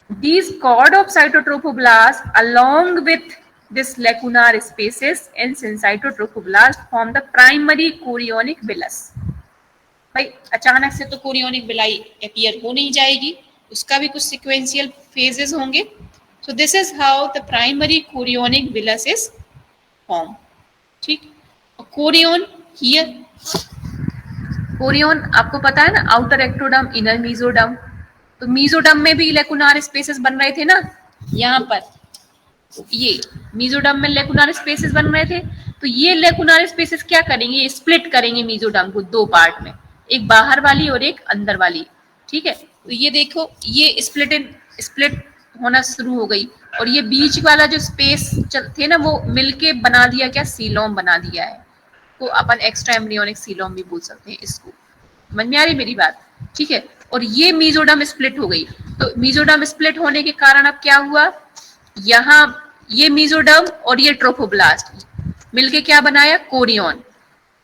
these cord of cytotrophoblast along with this lacunar spaces and syncytotrophoblast form the primary chorionic villus। भाई अचानक से तो chorionic villi appear हो नहीं जाएगी, उसका भी कुछ सिक्वेंशियल फेजेस होंगे। So this is how the primary chorionic villus is form, ठीक। कोरियोन हियर, कोरियोन आपको पता है ना, आउटर एक्टोडर्म, इनर मीजोडर्म। तो मीजोडर्म में भी लेकुनार स्पेसेस बन रहे थे ना, यहाँ पर ये मीजोडर्म में लेकुनार स्पेसेस बन रहे थे। तो ये लेकुनार स्पेसेस क्या करेंगे, ये स्प्लिट करेंगे मीजोडर्म को 2 पार्ट में, एक बाहर वाली और एक अंदर वाली, ठीक है। तो ये देखो ये स्प्लिट होना शुरू हो गई, और ये बीच वाला जो स्पेस थे ना वो मिलके बना दिया क्या, सीलोम बना दिया है। तो अपन एक्स्ट्रा एम्ब्रियोनिक सीलोम भी बोल सकते हैं इसको, समझ में आ रही मेरी बात, ठीक है। और ये मीजोडर्म स्प्लिट हो गई। तो मीजोडर्म स्प्लिट होने के कारण अब क्या हुआ, यहाँ ये मीजोडर्म और ये ट्रोफोब्लास्ट मिलके क्या बनाया, कोरियोन।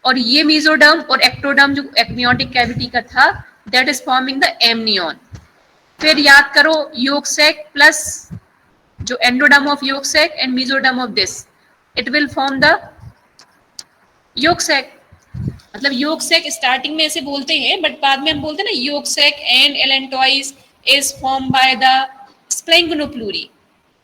और ये मीजोडर्म और एक्टोडर्म जो एम्नियोटिक कैविटी का था, that is forming the amnion. फिर याद करो yolk sac प्लस जो endoderm of yolk sac and mesoderm of this, it will form the yolk sac। मतलब yolk sac स्टार्टिंग में ऐसे बोलते हैं, बट बाद में हम बोलते हैं ना yolk sac and allantois is formed by the splanchnoplury,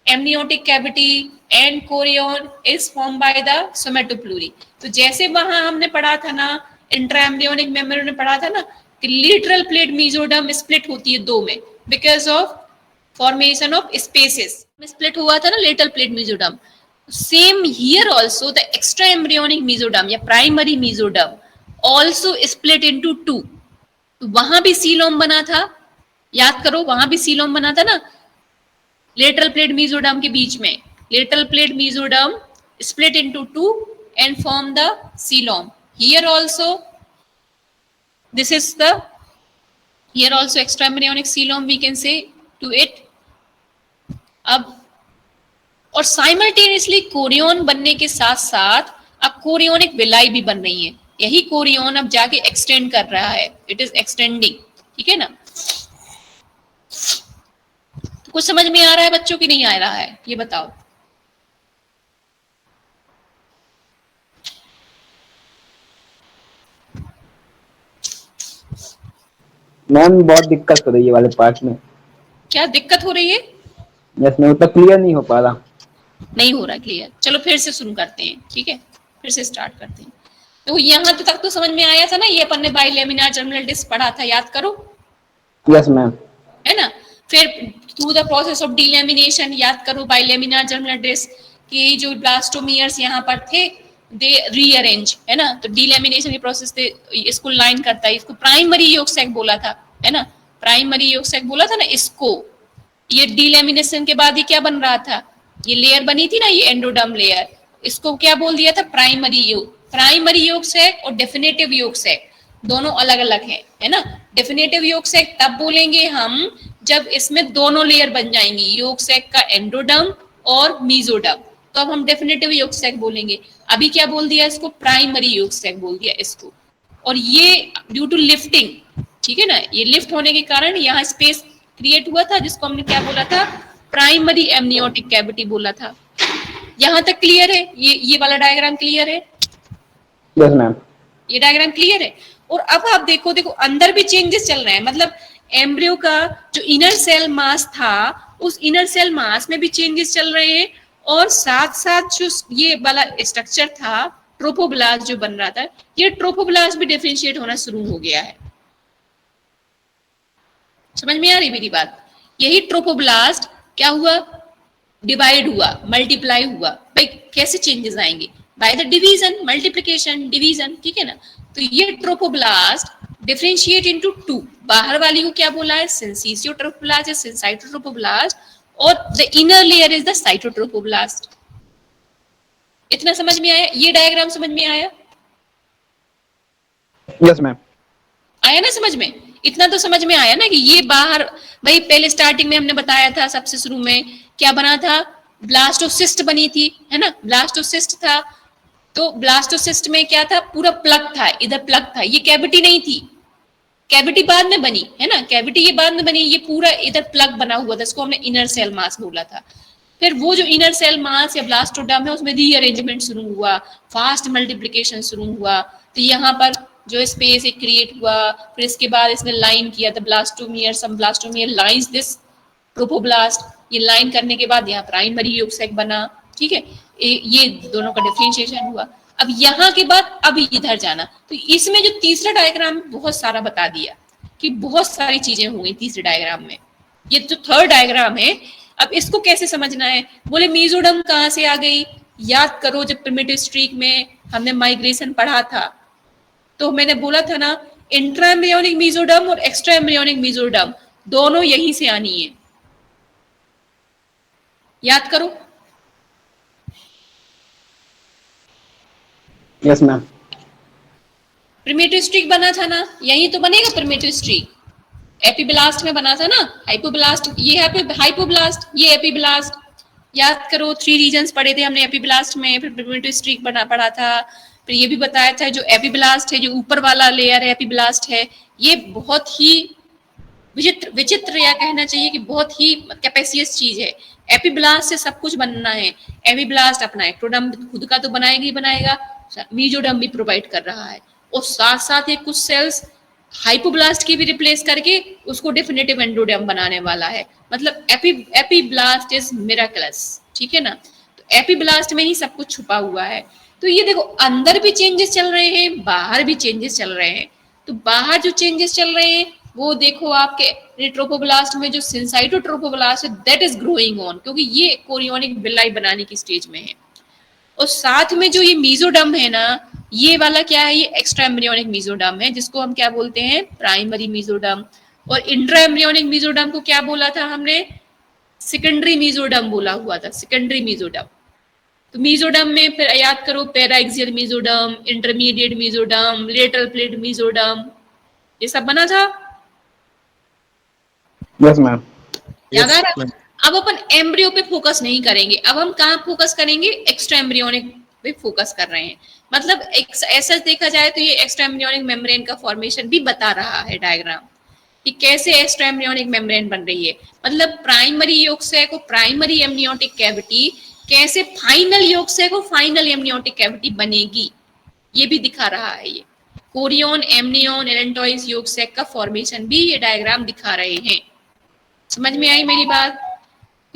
amniotic cavity and chorion is formed by the somatoplury। तो जैसे वहां हमने पढ़ा था ना, इंट्राएम्ब्रियोनिक मेम्ब्रेन में पढ़ा था ना कि लेटरल प्लेट मीजोडर्म स्प्लिट होती है 2 में because of formation of spaces, split हुआ था ना lateral plate mesoderm. Same here also, the extra embryonic mesoderm या primary mesoderm also split into two. तो वहां भी सीलोम बना था, याद करो वहां भी सीलोम बना था ना, लेटरल प्लेट mesoderm के बीच में. Lateral plate mesoderm split into two and form the coelom. Here also, this is the, here also extra embryonic coelom we can say to it. अब और साइमल्टेनियसली कोरियन बनने के साथ साथ अब कोरियोनिक विलाई भी बन रही है. यही कोरियन अब जाके एक्सटेंड कर रहा है, इट इज एक्सटेंडिंग. ठीक है ना. तो कुछ समझ में आ रहा है बच्चों की नहीं आ रहा है, ये बताओ. मैम बहुत दिक्कत हो रही है वाले पार्ट में. क्या दिक्कत हो रही है? यस मैम, उतना क्लियर नहीं हो पा रहा. नहीं हो रहा क्लियर. चलो फिर से शुरू करते हैं. ठीक है, फिर से स्टार्ट करते हैं. तो यहाँ तक तो समझ में आया था ना, ये अपन ने बाइलेमिनार जर्मिनल डिस्क पढ़ा था, याद करो. Yes ma'am. है ना. फिर through the process of delamination, याद करो बाइलेमिनार जर्मिनल डिस्क की जो ब्लास्टोमियर्स यहाँ पर थे, दे रीअरेंज, है ना. तो डिलेमिनेशन की प्रोसेस से इसको लाइन करता है. इसको प्राइमरी योग सैक बोला था, है ना. प्राइमरी योग सैक बोला था ना इसको. ये डिलेमिनेशन के बाद ये क्या बन रहा था, ये लेयर बनी थी ना, ये एंडोडर्म लेयर, इसको क्या बोल दिया था, प्राइमरी योग. प्राइमरी योग सैक और डेफिनेटिव योग सैक दोनों अलग अलग है ना. डेफिनेटिव योग सैक तब बोलेंगे हम जब इसमें दोनों लेयर बन जाएंगी, योग सैक का एंडोडर्म और मीजोडर्म, तो अब हम डेफिनेटिव योग सैक बोलेंगे. अभी क्या बोल दिया इसको, प्राइमरी योग सैक बोल दिया इसको. और ये ड्यू टू लिफ्टिंग, ठीक है ना, ये लिफ्ट होने के कारण यहाँ स्पेस क्रिएट हुआ था, जिसको हमने क्या बोला था, प्राइमरी एमनियोटिक कैविटी बोला था. यहां तक क्लियर है? ये वाला डायग्राम क्लियर है? Yes ma'am. ये डायग्राम क्लियर है. और अब आप देखो अंदर भी चेंजेस चल रहे हैं. मतलब एम्ब्रियो का जो इनर सेल मास था, उस इनर सेल मास में भी चेंजेस चल रहे हैं. और साथ साथ जो ये वाला स्ट्रक्चर था, ट्रोफोब्लास्ट जो बन रहा था, ये ट्रोफोब्लास्ट भी डिफरेंशिएट होना शुरू हो गया है. समझ में आ रही मेरी बात? यही ट्रोफोब्लास्ट क्या हुआ, डिवाइड हुआ, मल्टीप्लाई हुआ. भाई कैसे चेंजेस आएंगे, by the division, multiplication, division. ठीक है ना. तो ये ट्रोफोब्लास्ट डिफरेंशिएट इनटू टू. बाहर वाली को क्या बोला है, सिंसिसियो ट्रोफोब्लास्ट, सिंसाइटोट्रोफोब्लास्ट, और the inner layer is the cytotrophoblast. इतना समझ में आया? ये डायग्राम समझ में आया? Yes ma'am. आया ना समझ में? इतना तो समझ में आया ना कि ये बाहर, भाई पहले स्टार्टिंग में हमने बताया था, सबसे शुरू में क्या बना था, ब्लास्टोसिस्ट बनी थी, है ना. ब्लास्टोसिस्ट था, तो ब्लास्टोसिस्ट में क्या था, पूरा प्लग था, इधर प्लग था, ये कैविटी नहीं थी. कैविटी बाद में बनी, है ना. कैविटी ये बाद में बनी, ये पूरा इधर प्लग बना हुआ था, इसको हमने इनर सेल मास बोला था. फिर वो जो इनर सेल मास या ब्लास्टोडर्म है, उसमें रीअरेंजमेंट शुरू हुआ, फास्ट मल्टीप्लिकेशन शुरू हुआ. तो यहाँ पर जो स्पेस एक क्रिएट हुआ, फिर इसके बाद इसने लाइन किया था blastomere, some blastomere lines this trophoblast. ये लाइन करने के बाद यहाँ प्राइमरी योग सैक बना. ठीक है, ये दोनों का डिफरेंशिएशन हुआ. अब यहाँ के बाद अब इधर जाना, तो इसमें जो तीसरा डायग्राम बहुत सारा बता दिया कि बहुत सारी चीजें हुई तीसरे डायग्राम में. ये जो थर्ड डायग्राम है, अब इसको कैसे समझना है. बोले मीजोडर्म कहाँ से आ गई, याद करो जब प्रिमिटिव स्ट्रीक में हमने माइग्रेशन पढ़ा था, तो मैंने बोला था ना, इंट्रा एम्ब्रियोनिक मीजोडर्म और एक्स्ट्रा एम्ब्रियोनिक मीजोडर्म दोनों यहीं से आनी है. याद करो. Yes ma'am. प्रिमिटिव स्ट्रीक बना था ना, यही तो बनेगा प्रिमिटिव स्ट्रीक. एपिब्लास्ट में बना था ना, हाइपोब्लास्ट, ये हाइपोब्लास्ट, ये एपिब्लास्ट. याद करो 3 रीजन्स पढ़े थे हमने एपिब्लास्ट में, फिर प्रिमिटिव स्ट्रीक पढ़ा था. फिर ये भी बताया था जो एपिब्लास्ट है, जो ऊपर वाला लेयर है एपिब्लास्ट है, ये बहुत ही विचित्र या कहना चाहिए कि बहुत ही कैपेसियस चीज है. एपिब्लास्ट से सब कुछ बनना है. एपिब्लास्ट अपना एक्टोडर्म खुद का तो बनाएगा ही बनाएगा, मीजोडर्म भी प्रोवाइड कर रहा है, और साथ साथ ये कुछ सेल्स हाइपोब्लास्ट की भी रिप्लेस करके उसको डेफिनेटिव एंडोडर्म बनाने वाला है. मतलब एपिब्लास्ट इज मिराकलस. ठीक है ना. तो एपिब्लास्ट में ही सब कुछ छुपा हुआ है. तो ये देखो अंदर भी चेंजेस चल रहे हैं, बाहर भी चेंजेस चल रहे हैं. तो बाहर जो चेंजेस चल रहे हैं वो देखो आपके ट्रोफोब्लास्ट में जो सिंसाइटोट्रोफोब्लास्ट है, दैट इज ग्रोइंग ऑन, क्योंकि ये कोरियोनिक विलाई बनाने की स्टेज में है. और साथ में जो ये मीजोडर्म है ना, ये वाला क्या है, ये एक्स्ट्रा एम्ब्रियोनिक मीजोडर्म है, जिसको हम क्या बोलते हैं, प्राइमरी मीजोडर्म। और इंट्रा एम्ब्रियोनिक मीजोडर्म को क्या बोला था हमने, सेकेंडरी मीजोडर्म बोला हुआ था, सेकेंडरी मीजोडर्म। तो मीजोडर्म में फिर याद करो, paraxial mesoderm, intermediate mesoderm, lateral plate mesoderm, ये सब बना था, यस मैम। याद आ रहा। अब अपन एम्ब्रियो पे फोकस नहीं करेंगे, अब हम कहाँ फोकस करेंगे, एक्स्ट्रा एम्ब्रियोनिक पे फोकस कर रहे हैं। मतलब ऐसा देखा जाए तो ये एक्स्ट्रा एम्ब्रियोनिक मेम्ब्रेन का फॉर्मेशन भी बता रहा है डायग्राम, कि कैसे एक्स्ट्रा एम्ब्रियोनिक मेम्ब्रेन बन रही है। मतलब प्राइमरी योगक्षय को प्राइमरी एमनियोटिक कैविटी, कैसे फाइनल योगक्षय को फाइनल एमनियोटिक कैविटी बनेगी, ये भी दिखा रहा है। ये कोरियन, एमनियन, एलेंटॉइस योगक्षय का फॉर्मेशन भी ये डायग्राम दिखा रहे हैं। समझ में आई मेरी बात।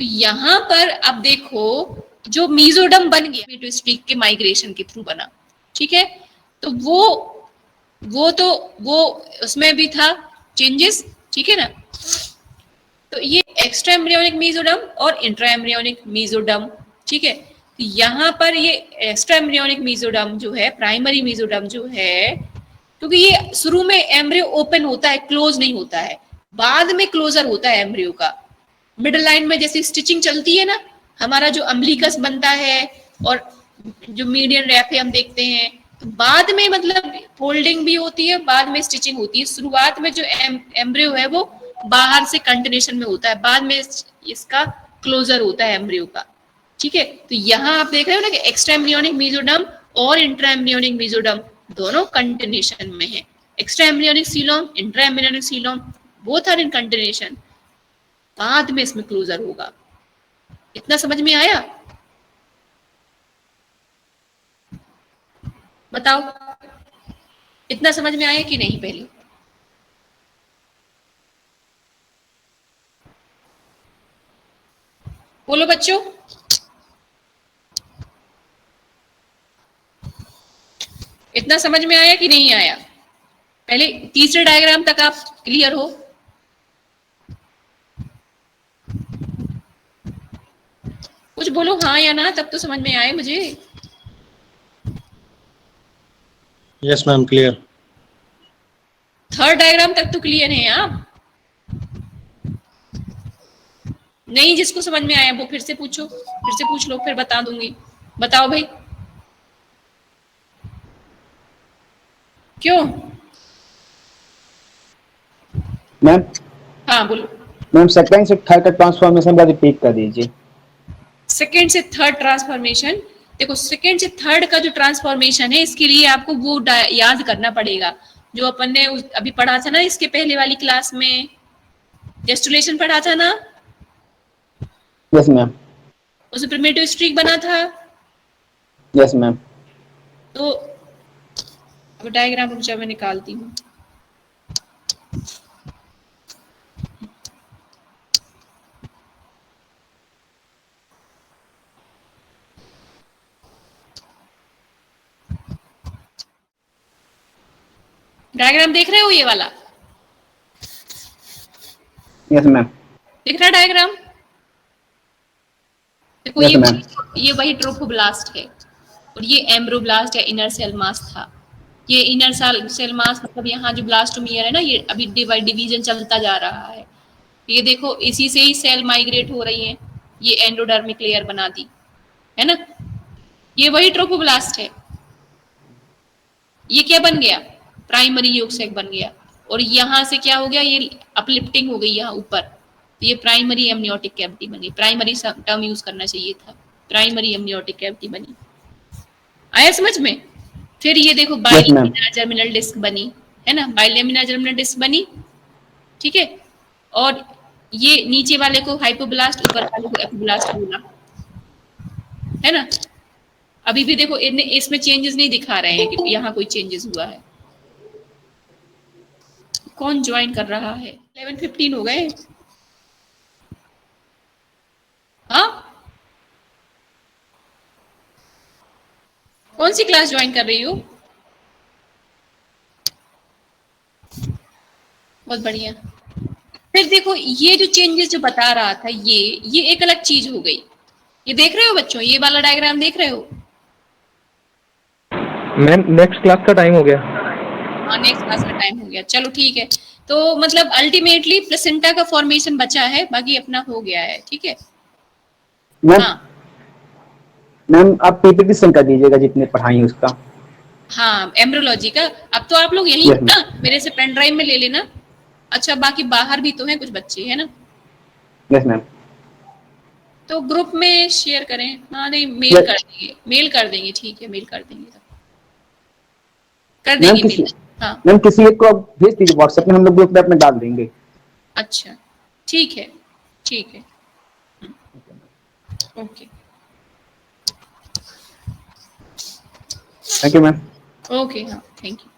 तो यहाँ पर अब देखो, जो मीजोडम बन गया तो स्ट्रिक के माइग्रेशन के थ्रू बना, ठीक है। तो वो उसमें भी था चेंजेस, ठीक है ना। तो ये एक्स्ट्रा एम्ब्रियोनिक मीजोडम और इंट्रा एम्ब्रियोनिक मीजोडम, ठीक है। तो यहाँ पर ये एक्स्ट्रा एम्ब्रियोनिक मीजोडम जो है, प्राइमरी मीजोडम जो है, क्योंकि ये शुरू में एम्ब्रियो ओपन होता है, क्लोज नहीं होता है, बाद में क्लोजर होता है एम्ब्रियो का। मिडल लाइन में जैसे स्टिचिंग चलती है ना, हमारा जो अम्बिलिकस बनता है और जो मीडियन रैप है हम देखते हैं, तो बाद में मतलब फोल्डिंग भी होती है, बाद में स्टिचिंग होती है। शुरुआत में जो एम्ब्रियो है वो बाहर से कंटिन्यूएशन में होता है, बाद में इसका क्लोजर होता है एम्ब्रियो का, ठीक है। तो यहाँ आप देख रहे हो ना कि एक्स्ट्रा एम्ब्रियोनिक मीजोडम और इंट्रा एम्ब्रियोनिक मीजोडम दोनों कंटिन्यूएशन में है। Extra embryonic coelom, intra embryonic coelom, both are in continuation, बाद में इसमें क्लोजर होगा। इतना समझ में आया, बताओ, इतना समझ में आया कि नहीं। पहले बोलो बच्चों, इतना समझ में आया कि नहीं आया। पहले तीसरे डायग्राम तक आप क्लियर हो। कुछ बोलो हाँ या ना, तब तो समझ में आए मुझे। Yes ma'am, clear. Third diagram तक तो क्लियर है आप। नहीं, जिसको समझ में आया वो फिर से पूछो, फिर से पूछ लो, फिर बता दूंगी। बताओ भाई, क्यों। मैम हाँ बोलो। मैम, सेकंड से थर्ड का ट्रांसफॉर्मेशन का रिपीट कर दीजिए। सेकेंड से थर्ड ट्रांसफॉर्मेशन, देखो सेकेंड से थर्ड का जो ट्रांसफॉर्मेशन है, इसके लिए आपको वो याद करना पड़ेगा जो अपन ने अभी पढ़ा था ना, इसके पहले वाली क्लास में जेस्टुलेशन पढ़ा था ना। Yes ma'am. उसमें प्रिमिटिव स्ट्रीक बना था। Yes ma'am. तो अब डायग्राम रुक जा, मैं निकालती हूँ। डायग्राम देख रहे हो ये वाला? Yes ma'am. दिख रहा है डायग्राम? देखो Yes, ma'am. ये वही ट्रोफोब्लास्ट है और ये एम्ब्रोब्लास्ट या इनर सेल मास था। ये इनर सेल मास मतलब यहाँ जो ब्लास्टोमियर है ना, ये अभी डिवीजन चलता जा रहा है। ये देखो इसी से ही सेल माइग्रेट हो रही है, ये एंडोडर्मिक लेयर बना दी है ना। ये वही ट्रोफोब्लास्ट है। ये क्या बन गया? प्राइमरी योगसेक बन गया। और यहाँ से क्या हो गया, ये अपलिफ्टिंग हो गई यहाँ ऊपर, तो ये प्राइमरी एमनियोटिक कैविटी बनी। प्राइमरी टर्म यूज करना चाहिए था, प्राइमरी एमनियोटिक कैविटी बनी। आया समझ में? फिर ये देखो बाइलेमिनार जर्मिनल डिस्क बनी है ना, बाइलेमिनार जर्मिनल डिस्क बनी, ठीक है। और ये नीचे वाले को हाइपोब्लास्ट, ऊपर वाले को एपोब्लास्ट बोला है ना। अभी भी देखो इसमें चेंजेस नहीं दिखा रहे हैं कि यहाँ कोई चेंजेस हुआ है। कौन ज्वाइन कर रहा है? 11:15 हो गए। हाँ, कौन सी क्लास ज्वाइन कर रही हो? बहुत बढ़िया। फिर देखो ये जो चेंजेस जो बता रहा था, ये एक अलग चीज हो गई। ये देख रहे हो बच्चों, ये वाला डायग्राम देख रहे हो? मैम नेक्स्ट क्लास का टाइम हो गया। हाँ नेक्स्ट क्लास का टाइम हो गया, चलो ठीक है। तो मतलब अल्टीमेटली प्लेसेंटा का फॉर्मेशन बचा है, बाकी अपना हो गया है, ठीक है। मैम हाँ मैम आप पीपीटी सेंड कर दीजिएगा जितने पढ़ाई है उसका। हाँ एम्ब्रियोलॉजी का। अब तो आप लोग यही Yes, ना मेरे से पेन ड्राइव में ले लेना। अच्छा बाकी बाहर भी तो हैं कुछ बच्चे, है ना, यस मैम। तो ग्रुप में शेयर करें। हाँ नहीं मेल Yes. कर देंगे, मेल कर देंगे, ठीक है मेल कर देंगे, कर मैम देंगे किसी मेल। हाँ मैम किसी एक को आप भेज दीजिए व्हाट्सएप में, हम लोग ग्रुप में अपने डाल देंगे। अच्छा ठीक है, ठीक है, okay thank you ma'am. Okay, हाँ थैंक यू।